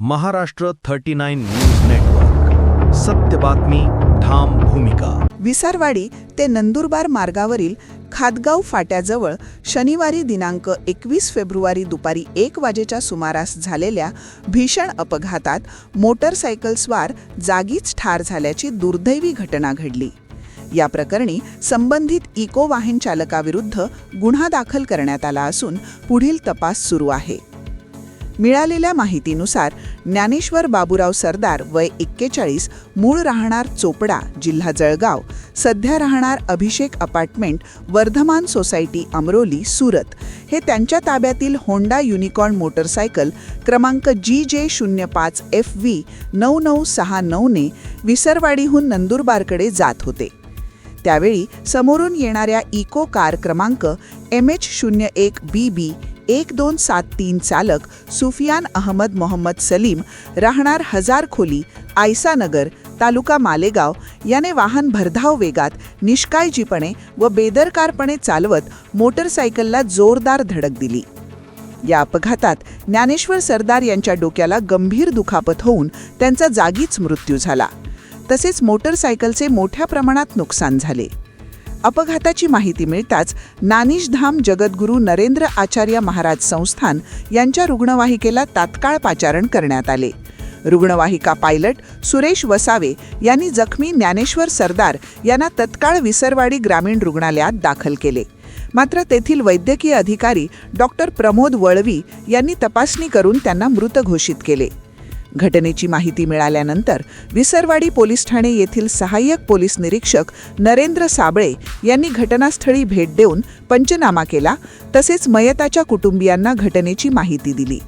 Maharashtra 39 news network. सत्य बातमी, ठाम भूमिका. विसरवाडी ते नंदुरबार मार्गावरील खादगाव फाट्याजवळ शनिवारी दिनांक 21 फेब्रुवारी दुपारी 1 वाजेच्या सुमारास झालेल्या भीषण अपघातात मोटरसायकलस्वार जागीच ठार झाल्याची दुर्दैवी घटना घडली. या प्रकरणी संबंधित इको वाहन चालकाविरुद्ध गुन्हा दाखल करण्यात आला असून पुढील तपास सुरू आहे. मिळालेल्या माहितीनुसार ज्ञानेश्वर बाबूराव सरदार वय 41, मूळ राहणार चोपडा, जिल्हा जळगाव, सध्या राहणार अभिषेक अपार्टमेंट, वर्धमान सोसायटी, अमरोली, सुरत, हे त्यांच्या ताब्यातील होंडा युनिकॉर्न मोटरसायकल क्रमांक GJ05FV 9969 ने विसरवाडीहून नंदुरबारकडे जात होते. त्यावेळी समोरून येणाऱ्या इको कार क्रमांक MH01BB 1273 चालक सुफियान अहमद मोहम्मद सलीम, राहणार हजारखोली, आयसानगर, तालुका मालेगाव, याने वाहन भरधाव वेगात, निष्काळजीपणे व बेदरकारपणे चालवत मोटरसायकलला जोरदार धडक दिली. या अपघातात ज्ञानेश्वर सरदार यांच्या डोक्याला गंभीर दुखापत होऊन त्यांचा जागीच मृत्यू झाला. तसेच मोटरसायकलचे मोठ्या प्रमाणात नुकसान झाले. अपघाताची माहिती मिळताच नानिशधाम जगद्गुरू नरेंद्र आचार्य महाराज संस्थान यांच्या रुग्णवाहिकेला तात्काळ पाचारण करण्यात आले. रुग्णवाहिका पायलट सुरेश वसावे यांनी जखमी ज्ञानेश्वर सरदार यांना तत्काळ विसरवाडी ग्रामीण रुग्णालयात दाखल केले. मात्र तेथील वैद्यकीय अधिकारी डॉक्टर प्रमोद वळवी यांनी तपासणी करून त्यांना मृत घोषित केले. घटनेची माहिती मिळाल्यानंतर विसरवाडी पोलीस ठाणे येथील सहाय्यक पोलीस निरीक्षक नरेंद्र साबळे यांनी घटनास्थळी भेट देऊन पंचनामा केला. तसेच मयताच्या कुटुंबियांना घटनेची माहिती दिली.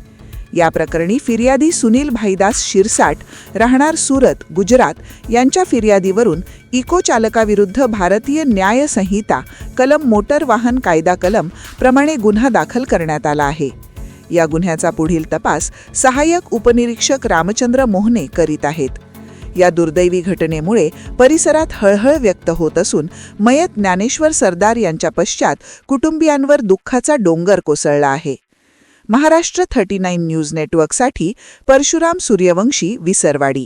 या प्रकरणी फिर्यादी सुनील भाईदास शिरसाट, राहणार सुरत, गुजरात, यांच्या फिर्यादीवरून इको चालकाविरुद्ध भारतीय न्याय संहिता कलम मोटर वाहन कायदा कलम प्रमाणे गुन्हा दाखल करण्यात आला आहे. या गुन्ह्याचा पुढील तपास सहाय्यक उपनिरीक्षक रामचंद्र मोहने करीत आहेत. या दुर्दैवी घटनेमुळे परिसरात हळहळ व्यक्त होत असून मयत ज्ञानेश्वर सरदार यांच्या पश्चात कुटुंबियांवर दुःखाचा डोंगर कोसळला आहे. महाराष्ट्र 39 न्यूज नेटवर्कसाठी परशुराम सूर्यवंशी, विसरवाडी.